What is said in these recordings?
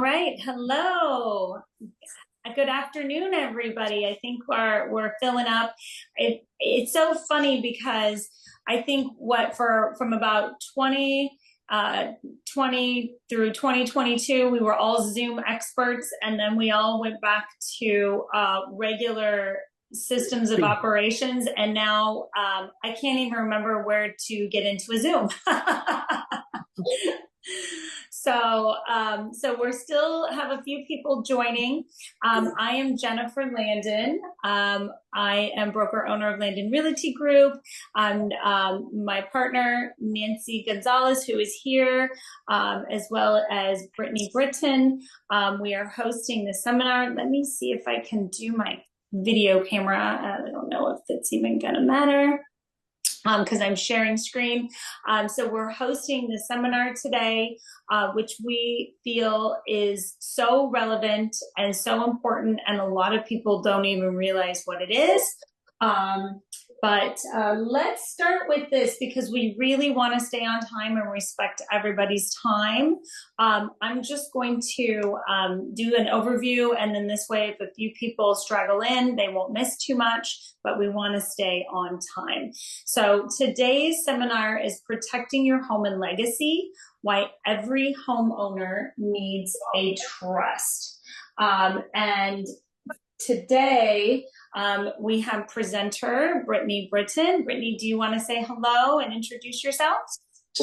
right. Hello. Good afternoon, everybody. I think we're filling up. It's so funny because I think what for from about 2020 through 2022, we were all Zoom experts, and then we all went back to regular systems of operations, and now I can't even remember where to get into a Zoom. So we're still have a few people joining. I am Jennifer Landon. I am broker owner of Landon Realty Group. And my partner, Nancy Gonzalez, who is here, as well as Brittany Britton. We are hosting the seminar. Let me see if I can do my video camera. I don't know if it's even gonna matter, because I'm sharing screen. So we're hosting the seminar today, which we feel is so relevant and so important, and a lot of people don't even realize what it is. But let's start with this because we really want to stay on time and respect everybody's time. I'm just going to do an overview, and then this way, if a few people straggle in, they won't miss too much, but we want to stay on time. So today's seminar is Protecting Your Home and Legacy, Why Every Homeowner Needs a Trust. And today, we have presenter Brittany Britton. Brittany, do you want to say hello and introduce yourself?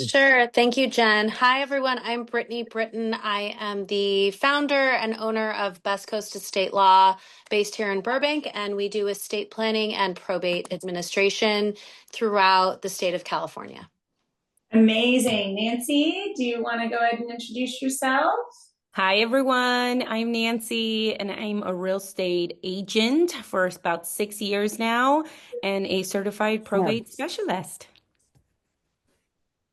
Sure. Thank you, Jen. Hi, everyone. I'm Brittany Britton. I am the founder and owner of Best Coast Estate Law based here in Burbank, and we do estate planning and probate administration throughout the state of California. Amazing. Nancy, do you want to go ahead and introduce yourself? Hi, everyone. I'm Nancy, and I'm a real estate agent for about 6 years now and a certified probate specialist.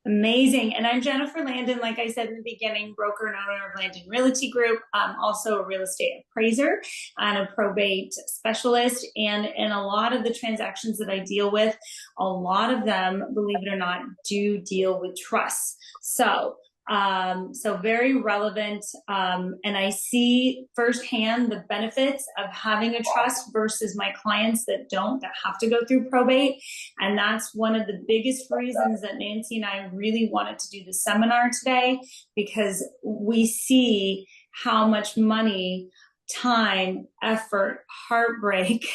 Amazing. And I'm Jennifer Landon, like I said in the beginning, broker and owner of Landon Realty Group. I'm also a real estate appraiser and a probate specialist. And in a lot of the transactions that I deal with, a lot of them, believe it or not, do deal with trusts. So very relevant. And I see firsthand the benefits of having a trust versus my clients that don't, that have to go through probate. And that's one of the biggest reasons that Nancy and I really wanted to do the seminar today, because we see how much money, time, effort, heartbreak,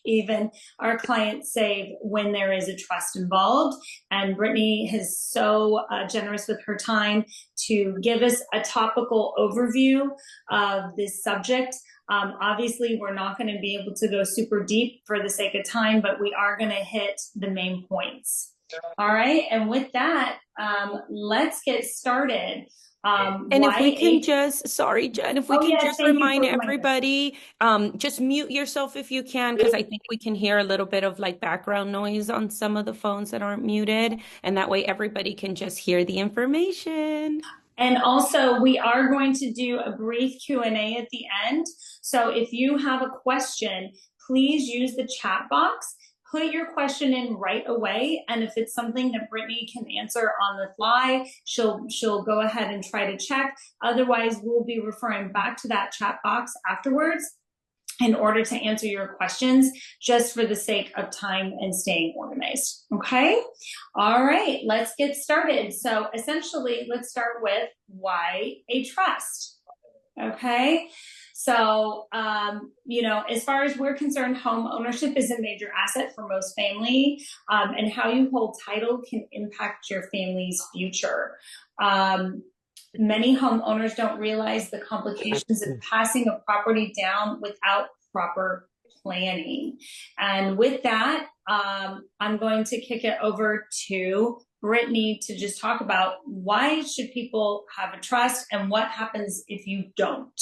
even our clients save when there is a trust involved. And Brittany is so generous with her time to give us a topical overview of this subject. Obviously, we're not going to be able to go super deep for the sake of time, but we are going to hit the main points. All right. And with that, let's get started. And if we can just, sorry, Jen, if we can just remind everybody, just mute yourself if you can, because I think we can hear a little bit of like background noise on some of the phones that aren't muted. And that way everybody can just hear the information. And also, we are going to do a brief Q&A at the end. So if you have a question, please use the chat box. Put your question in right away, and if it's something that Brittany can answer on the fly, she'll go ahead and try to check. Otherwise, we'll be referring back to that chat box afterwards in order to answer your questions, just for the sake of time and staying organized. Okay? All right, let's get started. So essentially, let's start with why a trust. Okay? So, as far as we're concerned, home ownership is a major asset for most family, and how you hold title can impact your family's future. Many homeowners don't realize the complications of passing a property down without proper planning. And with that, I'm going to kick it over to Brittany to just talk about why should people have a trust and what happens if you don't.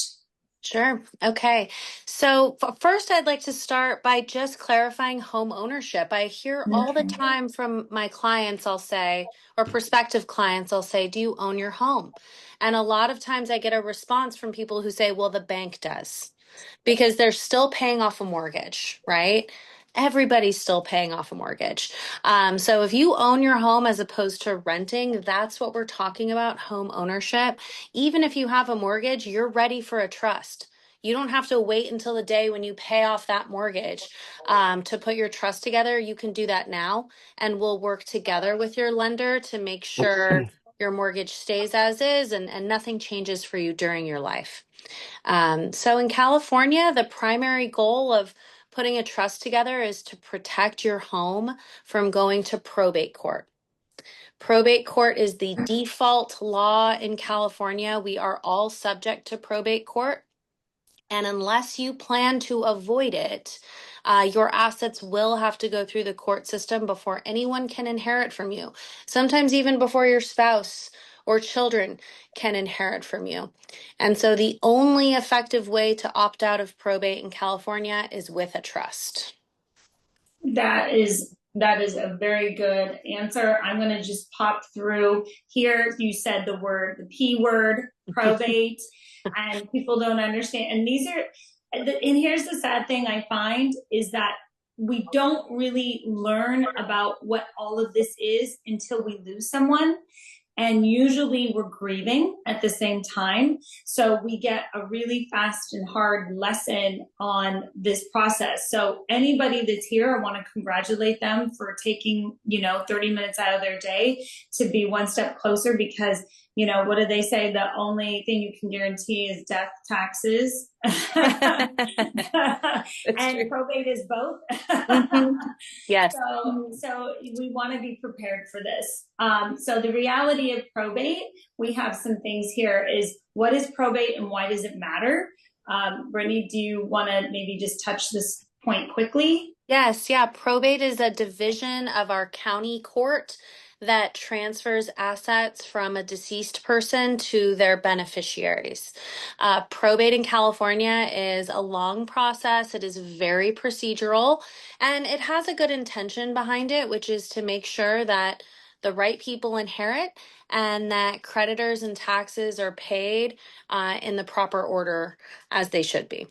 Sure. Okay. So first, I'd like to start by just clarifying home ownership. I hear all the time from my clients, I'll say, or prospective clients, I'll say, do you own your home? And a lot of times I get a response from people who say, well, the bank does, because they're still paying off a mortgage, right? everybody's still paying off a mortgage. So if you own your home as opposed to renting, that's what we're talking about, home ownership. Even if you have a mortgage, you're ready for a trust. You don't have to wait until the day when you pay off that mortgage to put your trust together. You can do that now, and we'll work together with your lender to make sure your mortgage stays as is and nothing changes for you during your life. So in California, the primary goal of putting a trust together is to protect your home from going to probate court. Probate court is the default law in California. We are all subject to probate court. And unless you plan to avoid it, your assets will have to go through the court system before anyone can inherit from you. Sometimes even before your spouse or children can inherit from you. And so the only effective way to opt out of probate in California is with a trust. That is a very good answer. I'm going to just pop through here. You said the P word, probate, and people don't understand. And here's the sad thing I find is that we don't really learn about what all of this is until we lose someone. And usually we're grieving at the same time. So we get a really fast and hard lesson on this process. So anybody that's here, I want to congratulate them for taking, 30 minutes out of their day to be one step closer because, what do they say? The only thing you can guarantee is death, taxes. And probate is both. Mm-hmm. Yes. So we want to be prepared for this. So the reality of probate, we have some things here is what is probate and why does it matter? Brittany, do you want to maybe just touch this point quickly? Yes, yeah. Probate is a division of our county court that transfers assets from a deceased person to their beneficiaries. Probate in California is a long process. It is very procedural, and it has a good intention behind it, which is to make sure that the right people inherit and that creditors and taxes are paid in the proper order as they should be.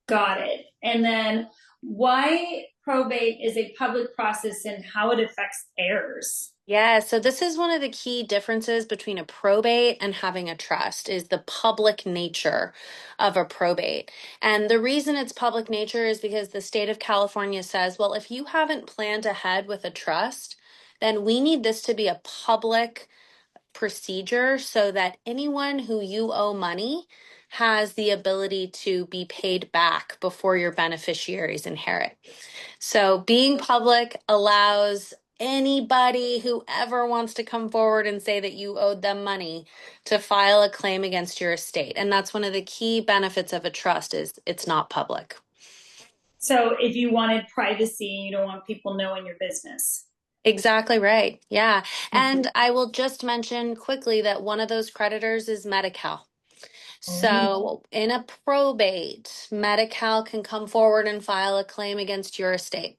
Got it. And then why probate is a public process and how it affects heirs. Yeah, so this is one of the key differences between a probate and having a trust is the public nature of a probate. And the reason it's public nature is because the state of California says, well, if you haven't planned ahead with a trust, then we need this to be a public procedure so that anyone who you owe money has the ability to be paid back before your beneficiaries inherit. So being public allows anybody who ever wants to come forward and say that you owed them money to file a claim against your estate. And that's one of the key benefits of a trust is it's not public. So if you wanted privacy, you don't want people knowing your business. Exactly right. Yeah. And I will just mention quickly that one of those creditors is Medi-Cal. So in a probate, Medi-Cal can come forward and file a claim against your estate.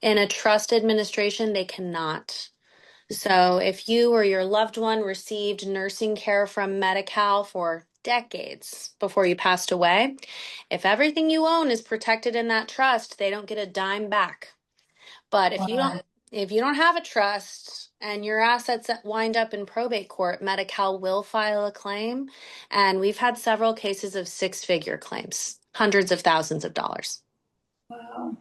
In a trust administration, they cannot. So if you or your loved one received nursing care from Medi-Cal for decades before you passed away, if everything you own is protected in that trust, they don't get a dime back. But if you don't have a trust and your assets wind up in probate court, Medi-Cal will file a claim. And we've had several cases of six-figure claims, hundreds of thousands of dollars. Wow.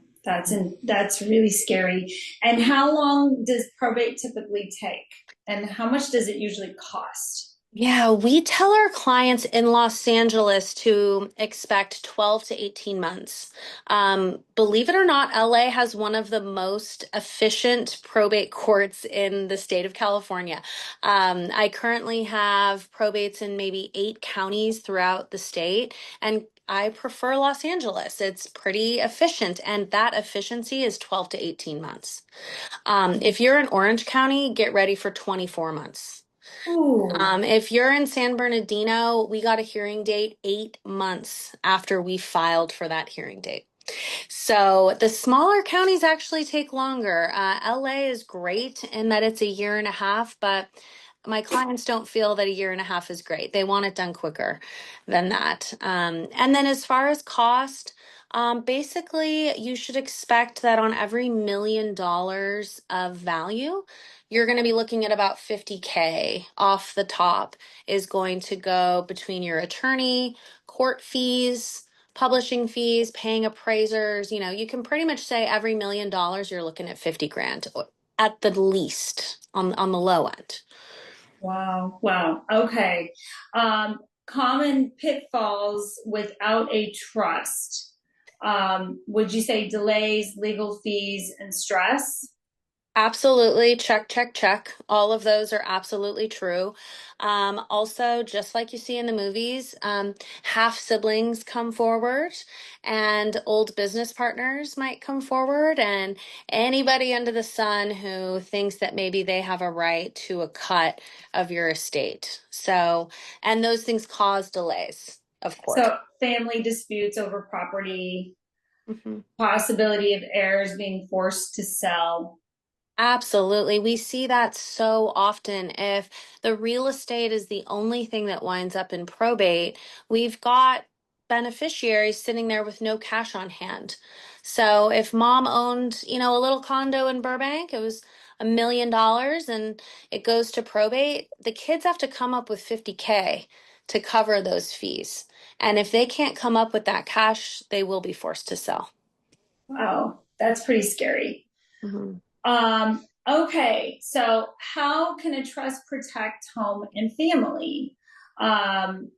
That's really scary. And how long does probate typically take? And how much does it usually cost? Yeah, we tell our clients in Los Angeles to expect 12 to 18 months. Believe it or not, LA has one of the most efficient probate courts in the state of California. I currently have probates in maybe 8 counties throughout the state, and I prefer Los Angeles. It's pretty efficient, and that efficiency is 12 to 18 months. If you're in Orange County, get ready for 24 months. If you're in San Bernardino, we got a hearing date 8 months after we filed for that hearing date. So the smaller counties actually take longer. LA is great in that it's a year and a half, but my clients don't feel that a year and a half is great. They want it done quicker than that. And then as far as cost, Basically, you should expect that on every $1 million of value, you're going to be looking at about 50K off the top is going to go between your attorney, court fees, publishing fees, paying appraisers. You know, you can pretty much say every $1 million, you're looking at 50 grand at the least on the low end. Wow. Wow. Okay. Common pitfalls without a trust. Would you say delays, legal fees, and stress? Absolutely. Check, check, check. All of those are absolutely true. Also, just like you see in the movies, half siblings come forward and old business partners might come forward, and anybody under the sun who thinks that maybe they have a right to a cut of your estate. So, and those things cause delays, of course. So family disputes over property, Mhm. possibility of heirs being forced to sell. Absolutely. We see that so often. If the real estate is the only thing that winds up in probate, we've got beneficiaries sitting there with no cash on hand. So if mom owned, a little condo in Burbank, it was $1 million and it goes to probate, the kids have to come up with 50K to cover those fees. And if they can't come up with that cash, they will be forced to sell. Wow, that's pretty scary. Mhm. Okay, so how can a trust protect home and family? Um,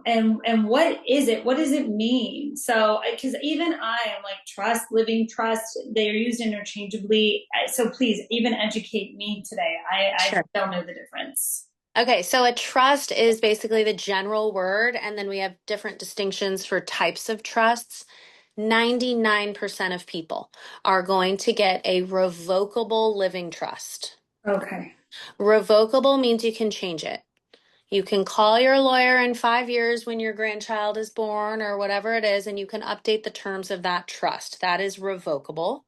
and what is it? What does it mean? So, because even I am like trust, living trust, they are used interchangeably. So please, even educate me today. I Sure. don't know the difference. Okay, so a trust is basically the general word, and then we have different distinctions for types of trusts. 99% of people are going to get a revocable living trust. Okay. Revocable means you can change it. You can call your lawyer in 5 years when your grandchild is born or whatever it is, and you can update the terms of that trust. That is revocable.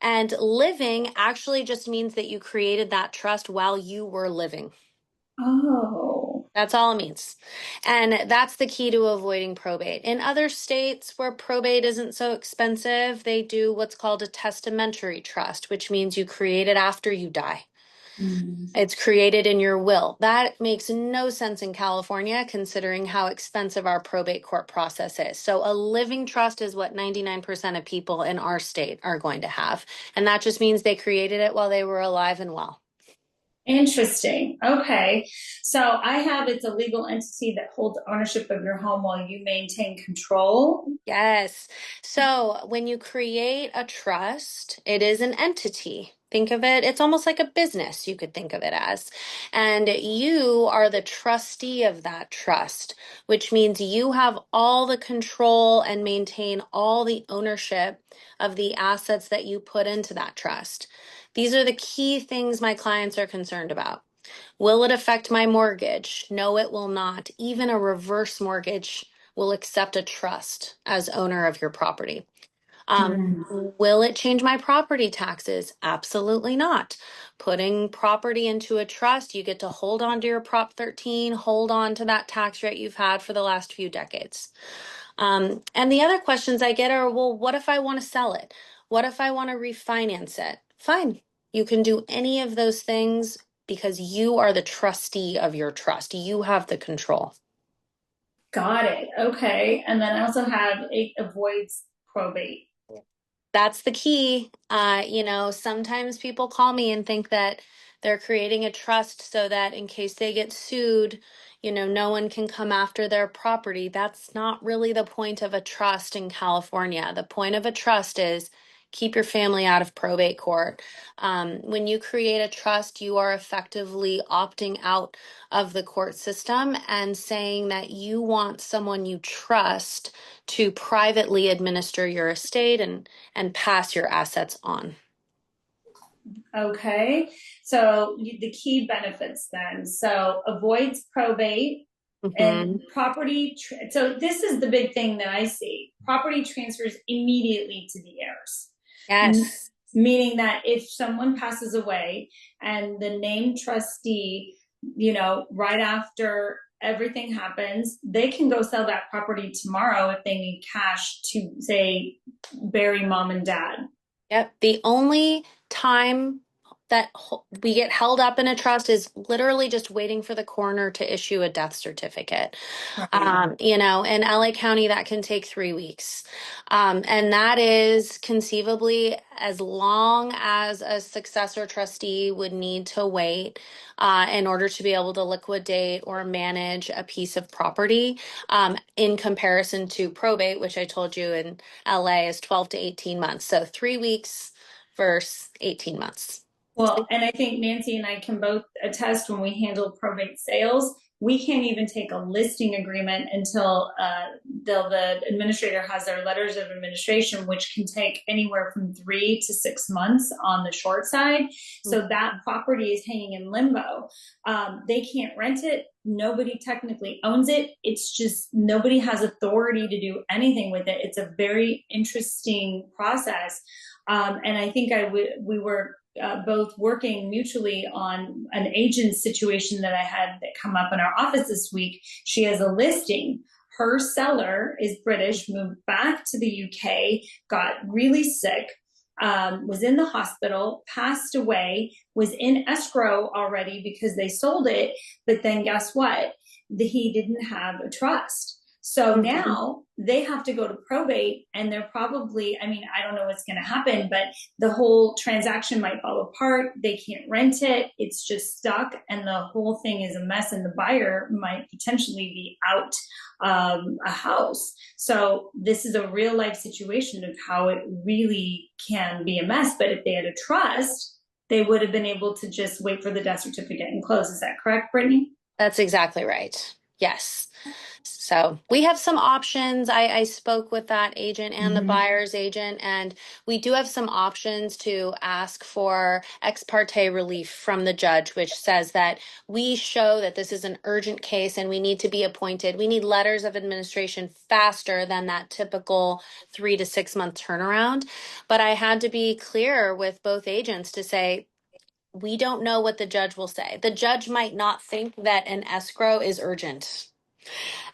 And living actually just means that you created that trust while you were living. Oh. That's all it means. And that's the key to avoiding probate. In other states where probate isn't so expensive, they do what's called a testamentary trust, which means you create it after you die. Mm. It's created in your will. That makes no sense in California, considering how expensive our probate court process is. So, a living trust is what 99% of people in our state are going to have. And that just means they created it while they were alive and well. Interesting. Okay. So I have it's a legal entity that holds ownership of your home while you maintain control. Yes. So when you create a trust, it is an entity. Think of it, it's almost like a business, you could think of it as. And you are the trustee of that trust, which means you have all the control and maintain all the ownership of the assets that you put into that trust. These are the key things my clients are concerned about. Will it affect my mortgage? No, it will not. Even a reverse mortgage will accept a trust as owner of your property. Mm. Will it change my property taxes? Absolutely not. Putting property into a trust, you get to hold on to your Prop 13, hold on to that tax rate you've had for the last few decades. And the other questions I get are, well, what if I want to sell it? What if I want to refinance it? Fine. You can do any of those things because you are the trustee of your trust. You have the control. Got it. Okay. And then I also have it avoids probate. That's the key. Sometimes people call me and think that they're creating a trust so that in case they get sued, no one can come after their property. That's not really the point of a trust in California. The point of a trust is keep your family out of probate court. When you create a trust, you are effectively opting out of the court system and saying that you want someone you trust to privately administer your estate and pass your assets on. Okay. So the key benefits then. So avoids probate Mm-hmm. and property. So this is the big thing that I see. Property transfers immediately to the heirs. Yes. Meaning that if someone passes away and the named trustee, right after everything happens. They can go sell that property tomorrow if they need cash to, say, bury mom and dad. Yep. The only time that we get held up in a trust is literally just waiting for the coroner to issue a death certificate. Right. In LA County, that can take 3 weeks. And that is conceivably as long as a successor trustee would need to wait in order to be able to liquidate or manage a piece of property, in comparison to probate, which I told you in LA is 12 to 18 months. So 3 weeks versus 18 months. Well, and I think Nancy and I can both attest when we handle probate sales, we can't even take a listing agreement until the administrator has their letters of administration, which can take anywhere from 3 to 6 months on the short side. So that property is hanging in limbo. They can't rent it. Nobody technically owns it. It's just nobody has authority to do anything with it. It's a very interesting process. And I think we were both working mutually on an agent situation that I had that come up in our office this week. She has a listing. Her seller is British, moved back to the UK, got really sick, was in the hospital, passed away, was in escrow already because they sold it. But then guess what? He didn't have a trust. So now they have to go to probate, and they're probably, I mean, I don't know what's going to happen, but the whole transaction might fall apart. They can't rent it. It's just stuck, and the whole thing is a mess, and the buyer might potentially be out a house. So this is a real life situation of how it really can be a mess. But if they had a trust, they would have been able to just wait for the death certificate and close. Is that correct, Brittany? That's exactly right. Yes. So we have some options. I spoke with that agent and the buyer's agent, and we do have some options to ask for ex parte relief from the judge, which says that we show that this is an urgent case and we need to be appointed. We need letters of administration faster than that typical 3 to 6 month turnaround. But I had to be clear with both agents to say, we don't know what the judge will say. The judge might not think that an escrow is urgent.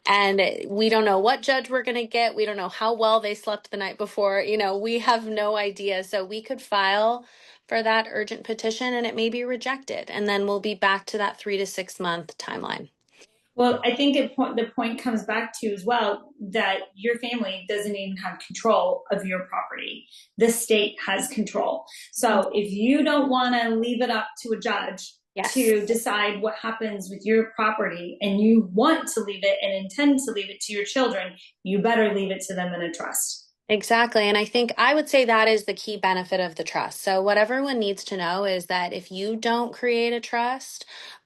And we don't know what judge we're going to get. We don't know how well they slept the night before. We have no idea. So we could file for that urgent petition and it may be rejected. And then we'll be back to that 3 to 6 month timeline. Well, I think the point comes back to as well that your family doesn't even have control of your property. The state has control. So if you don't want to leave it up to a judge to decide what happens with your property, and you want to leave it and intend to leave it to your children, you better leave it to them in a trust. Exactly. And I think I would say that is the key benefit of the trust. So what everyone needs to know is that if you don't create a trust,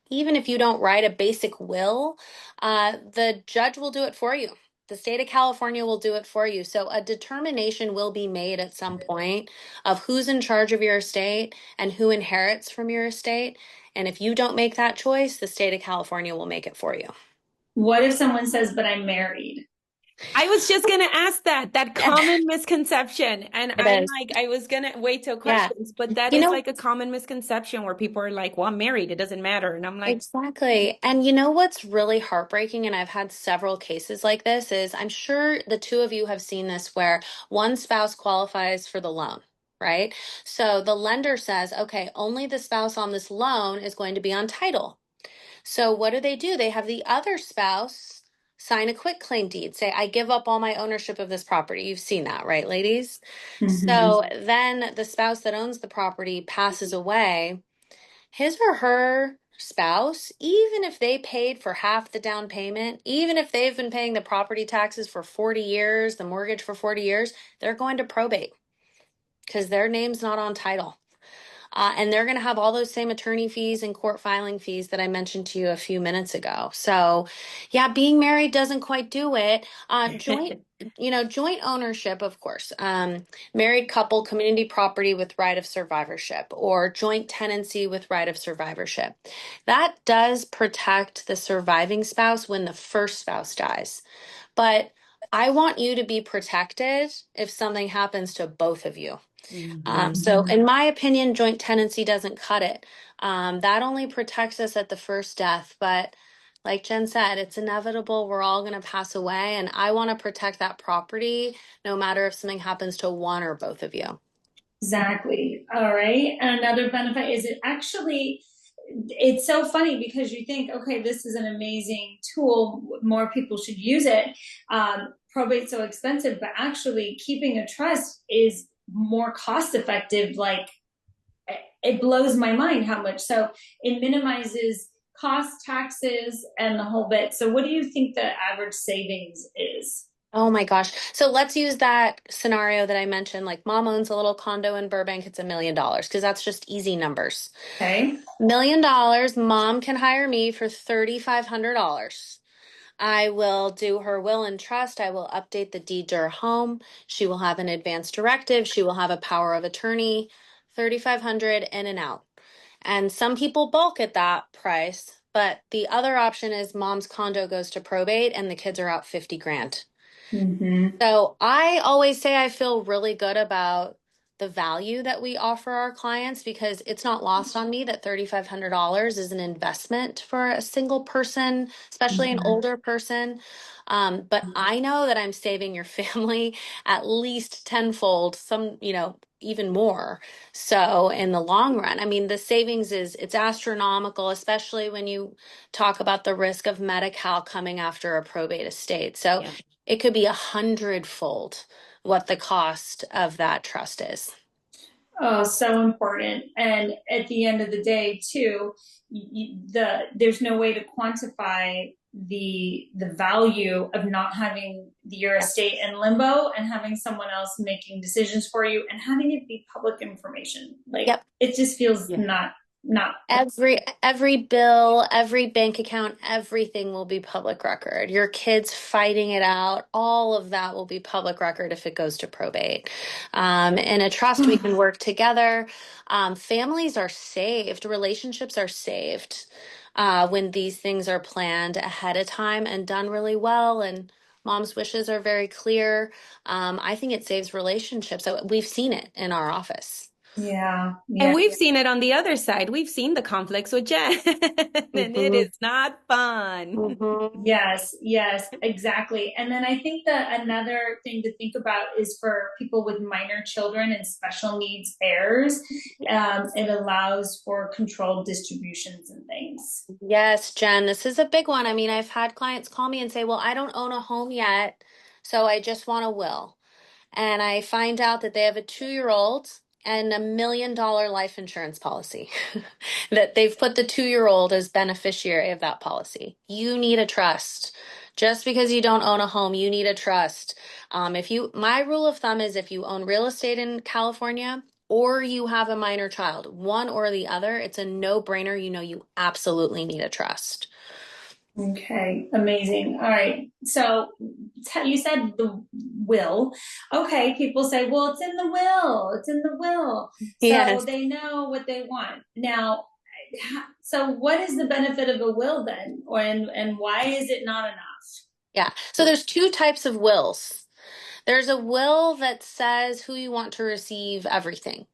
even if you don't write a basic will, the judge will do it for you. The state of California will do it for you. So a determination will be made at some point of who's in charge of your estate and who inherits from your estate. And if you don't make that choice, the state of California will make it for you. What if someone says, but I'm married? I was just going to ask that common misconception. And I was going to wait till questions, but that is like a common misconception where people are like, well, I'm married. It doesn't matter. And I'm like, exactly. And you know what's really heartbreaking, and I've had several cases like this, is I'm sure the two of you have seen this where one spouse qualifies for the loan. Right? So the lender says, okay, only the spouse on this loan is going to be on title. So what do? They have the other spouse sign a quitclaim deed, say, I give up all my ownership of this property. You've seen that, right, ladies? So then the spouse that owns the property passes away. His or her spouse, even if they paid for half the down payment, even if they've been paying the property taxes for 40 years, the mortgage for 40 years, they're going to probate because their name's not on title. And they're going to have all those same attorney fees and court filing fees that I mentioned to you a few minutes ago. So yeah, being married doesn't quite do it. Joint ownership, of course, married couple, community property with right of survivorship, or joint tenancy with right of survivorship. That does protect the surviving spouse when the first spouse dies. But I want you to be protected if something happens to both of you. So in my opinion, joint tenancy doesn't cut it. That only protects us at the first death, but Like Jen said, it's inevitable. We're all going to pass away. And I want to protect that property no matter if something happens to one or both of you. Exactly. All right. And another benefit is it actually, it's so funny because you think, okay, this is an amazing tool. More people should use it. Probate's so expensive, but actually keeping a trust is more cost effective. Like it blows my mind how much. So it minimizes cost, taxes, and the whole bit. So what do you think the average savings is? Oh my gosh. So let's use that scenario that I mentioned. Like mom owns a little condo in Burbank. It's $1 million because that's just easy numbers. Okay. $1 million, mom can hire me for $3,500. I will do her will and trust. I will update the deed to her home. She will have an advance directive. She will have a power of attorney. 3,500 in and out. And some people balk at that price, but the other option is mom's condo goes to probate and the kids are out 50 grand. Mm-hmm. So I always say I feel really good about the value that we offer our clients because it's not lost on me that $3,500 is an investment for a single person, especially an older person. But I know that I'm saving your family at least tenfold, some, even more. So in the long run, I mean, the savings it's astronomical, especially when you talk about the risk of Medi-Cal coming after a probate estate. So Yeah. it could be 100-fold what the cost of that trust is. Oh, so important. And at the end of the day, too, there's no way to quantify the value of not having your estate in limbo and having someone else making decisions for you and having it be public information. Like Yep. it just feels Yeah. not Every bill, every bank account, everything will be public record. Your kids fighting it out, all of that will be public record if it goes to probate. In a trust, we can work together. Families are saved, relationships are saved when these things are planned ahead of time and done really well. And mom's wishes are very clear. I think it saves relationships. So we've seen it in our office. yeah, And yeah. we've seen it on the other side. We've seen the conflicts with Jen, and it Mhm. is not fun. Mhm. Yes, yes, exactly. And then I think that another thing to think about is for people with minor children and special needs heirs, it allows for controlled distributions and things. Yes, Jen, this is a big one. I mean, I've had clients call me and say, well, I don't own a home yet, so I just want a will. And I find out that they have a 2-year-old and $1 million life insurance policy that they've put the 2-year-old as beneficiary of that policy. You need a trust. Just because you don't own a home, you need a trust. My rule of thumb is if you own real estate in California or you have a minor child, one or the other, it's a no-brainer. You absolutely need a trust. Okay, amazing. All right. So you said the will. Okay, people say, well, it's in the will. It's in the will. So Yes. they know what they want. Now, so what is the benefit of a will then? And why is it not enough? Yeah. So there's two types of wills. There's a will that says who you want to receive everything.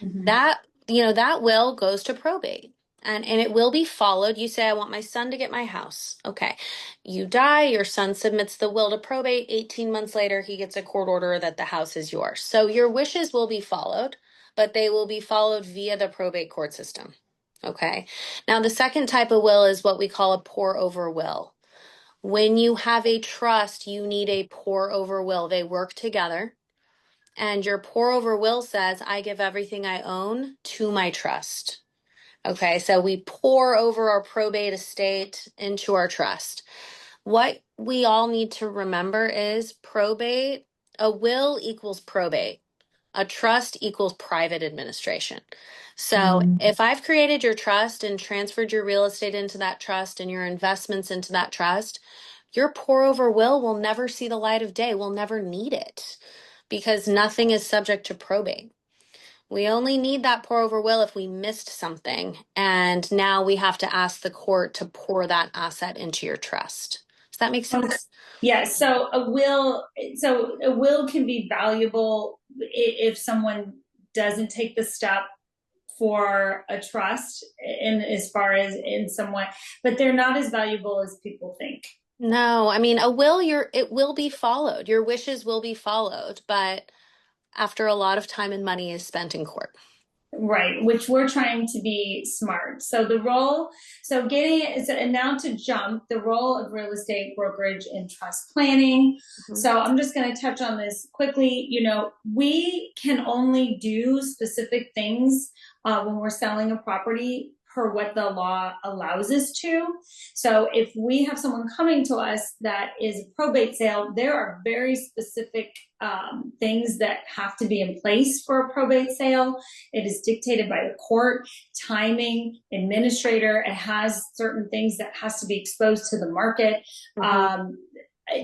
Mhm. That will goes to probate. And it will be followed. You say, I want my son to get my house. Okay. You die, your son submits the will to probate. 18 months later, he gets a court order that the house is yours. So your wishes will be followed, but they will be followed via the probate court system. Okay. Now, the second type of will is what we call a pour over will. When you have a trust, you need a pour over will. They work together. And your pour over will says, I give everything I own to my trust. Okay, so we pour over our probate estate into our trust. What we all need to remember is probate, a will equals probate. A trust equals private administration. So if I've created your trust and transferred your real estate into that trust and your investments into that trust, your pour over will never see the light of day. We'll never need it because nothing is subject to probate. We only need that pour over will if we missed something. And now we have to ask the court to pour that asset into your trust. Does that make sense? Yeah, so a will can be valuable if someone doesn't take the step for a trust in as far as in some way, but they're not as valuable as people think. No, I mean, a will, it will be followed. Your wishes will be followed, but after a lot of time and money is spent in court. Right, which we're trying to be smart. So the role, so getting it is, and now to jump, the role of real estate brokerage and trust planning. So I'm just going to touch on this quickly. You know, we can only do specific things when we're selling a property per what the law allows us to. So if we have someone coming to us that is a probate sale, there are very specific things that have to be in place for a probate sale. It is dictated by the court, timing, administrator. It has certain things that has to be exposed to the market,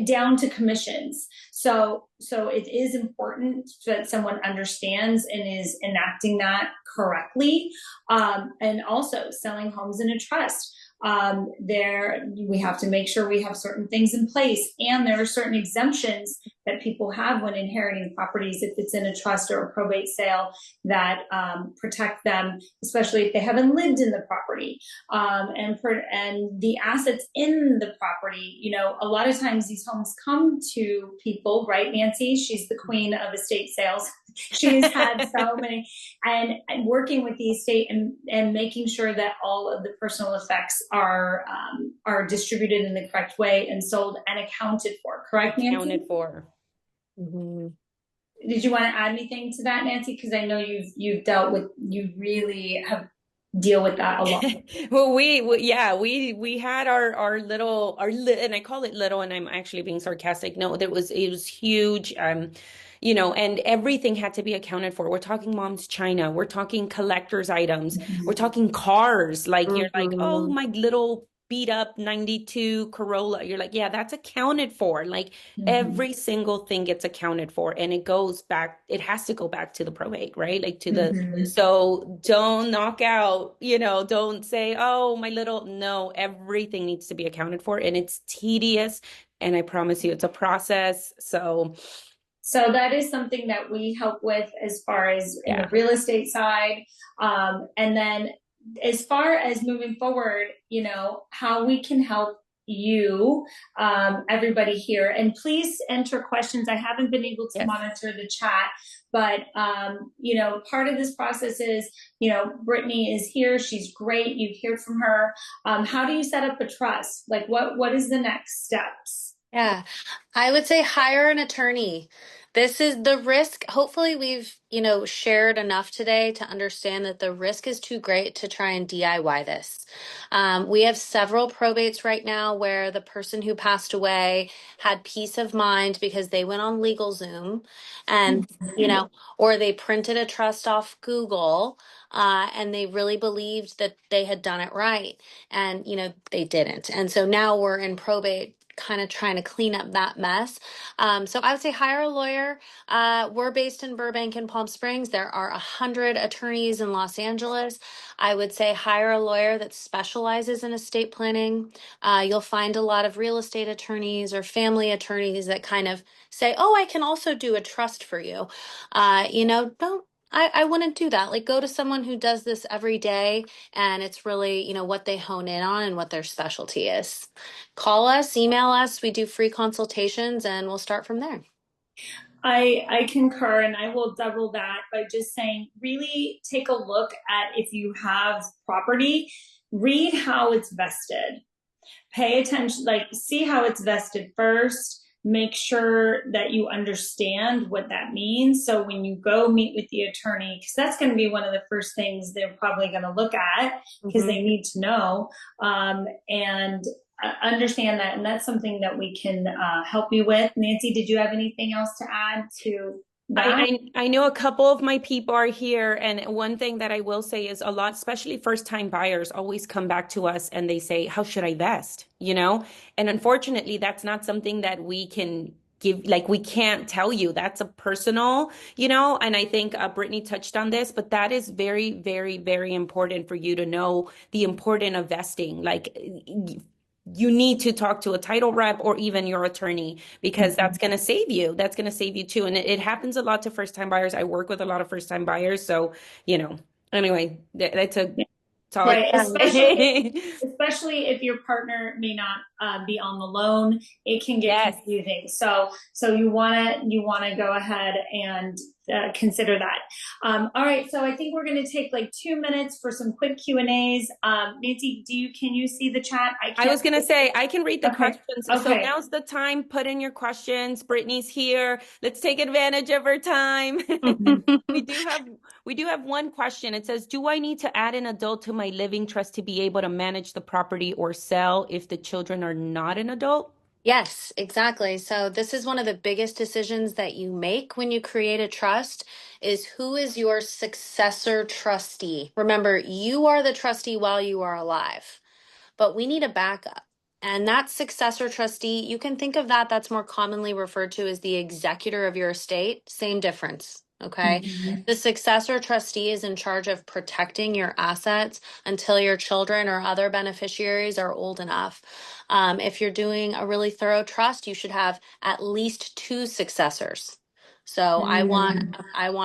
down to commissions. So it is important that someone understands and is enacting that correctly. And also selling homes in a trust. We have to make sure we have certain things in place, and there are certain exemptions that people have when inheriting properties if it's in a trust or a probate sale that protect them, especially if they haven't lived in the property, and the assets in the property. You know, a lot of times these homes come to people, right, Nancy? She's the queen of estate sales. She's had so many, and working with the estate and making sure that all of the personal effects are distributed in the correct way and sold and accounted for. Correct, Nancy? Accounted for. Did you want to add anything to that, Nancy? Because I know you really have deal with that a lot. Well, we had our little, and I call it little, and I'm actually being sarcastic. No, it was huge. You know, and everything had to be accounted for. We're talking mom's china. We're talking collector's items. We're talking cars. Like you're like, oh, my little beat up 92 Corolla. You're like, yeah, that's accounted for. Like every single thing gets accounted for, and it goes back. It has to go back to the probate, right? Like to the, so don't knock out, you know, don't say, oh, my little, no, everything needs to be accounted for, and it's tedious. And I promise you, it's a process. So that is something that we help with as far as in the real estate side. And then as far as moving forward, you know, how we can help you, everybody here. And please enter questions. I haven't been able to monitor the chat, but, you know, part of this process is, you know, Brittany is here. She's great. You've heard from her. How do you set up a trust? Like what is the next steps? Yeah, I would say hire an attorney. This is the risk. Hopefully we've, you know, shared enough today to understand that the risk is too great to try and DIY this. We have several probates right now where the person who passed away had peace of mind because they went on LegalZoom and, you know, or they printed a trust off Google, and they really believed that they had done it right. And, you know, they didn't. And so now we're in probate kind of trying to clean up that mess. So I would say hire a lawyer. We're based in Burbank and Palm Springs. There are 100 attorneys in Los Angeles. I would say hire a lawyer that specializes in estate planning. You'll find a lot of real estate attorneys or family attorneys that kind of say, oh, I can also do a trust for you. You know, I wouldn't do that. Like go to someone who does this every day and it's really, you know, what they hone in on and what their specialty is. Call us, email us. We do free consultations and we'll start from there. I concur, and I will double that by just saying, really take a look at if you have property, read how it's vested. Pay attention, like see how it's vested first. Make sure that you understand what that means. So when you go meet with the attorney, because that's going to be one of the first things they're probably going to look at because they need to know and understand that. And that's something that we can help you with. Nancy, did you have anything else to add to that? I know a couple of my people are here, and one thing that I will say is a lot, especially first-time buyers, always come back to us and they say, how should I vest? You know, and unfortunately, that's not something that we can give, like we can't tell you. That's a personal, you know, and I think Brittany touched on this, but that is very, very, very important for you to know the importance of vesting. Like you need to talk to a title rep or even your attorney because that's going to save you. That's going to save you too. And it happens a lot to first time buyers. I work with a lot of first time buyers. So, you know, Anyway, that's a, that's all Right, I can say. especially if your partner may not be on the loan, it can get Yes. confusing. So you wanna go ahead and consider that. All right, so I think we're going to take like 2 minutes for some quick Q&As. Nancy, can you see the chat? I was going to say, I can read the Okay. questions. So Okay. now's the time. Put in your questions. Brittany's here. Let's take advantage of her time. We do have one question. It says, do I need to add an adult to my living trust to be able to manage the property or sell if the children are not an adult? Yes, exactly. So this is one of the biggest decisions that you make when you create a trust is who is your successor trustee? Remember, you are the trustee while you are alive, but we need a backup. And that successor trustee, you can think of that, that's more commonly referred to as the executor of your estate. Same difference. Okay. Mhm. The successor trustee is in charge of protecting your assets until your children or other beneficiaries are old enough. If you're doing a really thorough trust, you should have at least two successors. So I want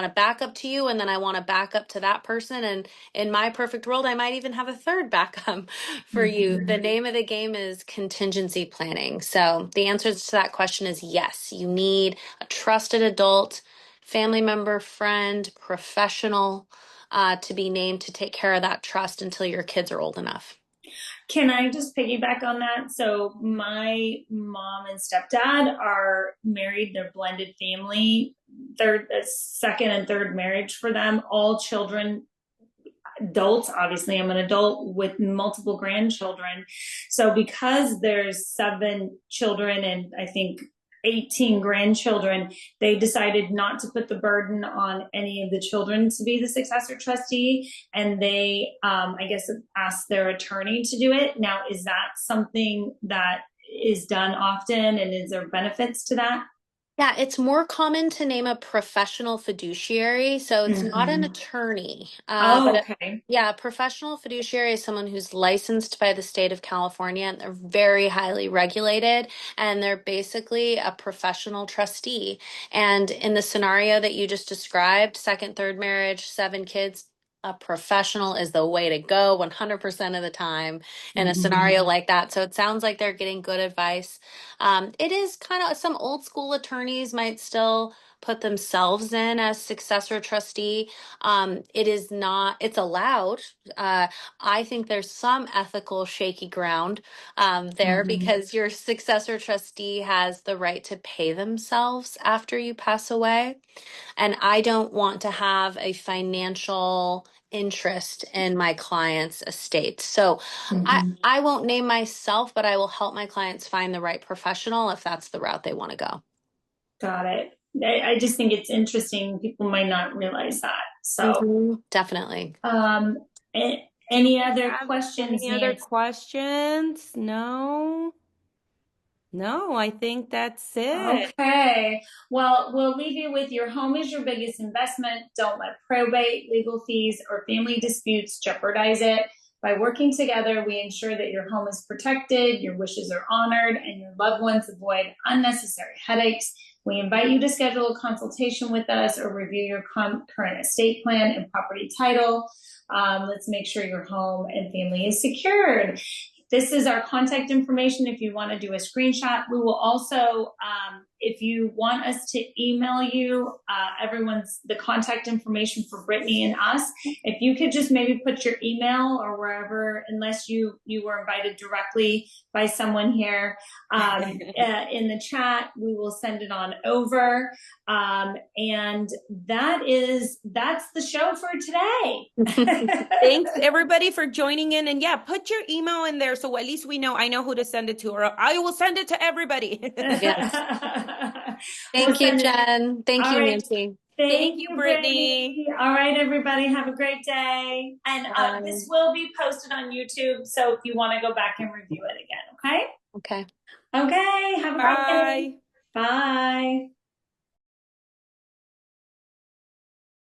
a backup to you, and then I want a backup to that person. And in my perfect world, I might even have a third backup for you. The name of the game is contingency planning. So the answer to that question is yes. You need a trusted adult, family member, friend, professional to be named to take care of that trust until your kids are old enough. Can I just piggyback on that? So my mom and stepdad are married. They're blended family. Third, second and third marriage for them. All children, adults. Obviously, I'm an adult with multiple grandchildren. So because there's 7 children and I think 18 grandchildren, they decided not to put the burden on any of the children to be the successor trustee. And they, I guess, asked their attorney to do it. Now, is that something that is done often, and is there benefits to that? Yeah, it's more common to name a professional fiduciary. So it's not an attorney, Oh, but okay. yeah, a professional fiduciary is someone who's licensed by the state of California, and they're very highly regulated, and they're basically a professional trustee. And in the scenario that you just described, second, third marriage, 7 kids, a professional is the way to go 100% of the time in a scenario like that. So it sounds like they're getting good advice. It is kind of some old school attorneys might still put themselves in as successor trustee. It is not, it's allowed. I think there's some ethical shaky ground there because your successor trustee has the right to pay themselves after you pass away. And I don't want to have a financial interest in my client's estate. So I won't name myself, but I will help my clients find the right professional if that's the route they want to go. Got it. I just think it's interesting. People might not realize that. So, Definitely. any other Have questions, any other Nancy? questions? No. No, I think that's it. Okay. Well, we'll leave you with your home is your biggest investment. Don't let probate, legal fees, or family disputes jeopardize it. By working together, we ensure that your home is protected, your wishes are honored, and your loved ones avoid unnecessary headaches. We invite you to schedule a consultation with us or review your current estate plan and property title. Let's make sure your home and family is secured. This is our contact information if you want to do a screenshot. We will also, if you want us to email you the contact information for Brittany and us, if you could just maybe put your email or wherever, unless you were invited directly by someone here in the chat, we will send it on over. And that's the show for today. Thanks everybody for joining in. And yeah, put your email in there so at least we know I know who to send it to, or I will send it to everybody. Yes. Thank you, Jen. Thank you, right. Nancy. Thank you, you, Brittany. All right, everybody, have a great day. And this will be posted on YouTube, so if you want to go back and review it again, okay? Okay. Okay, have a great day. Bye. Bye.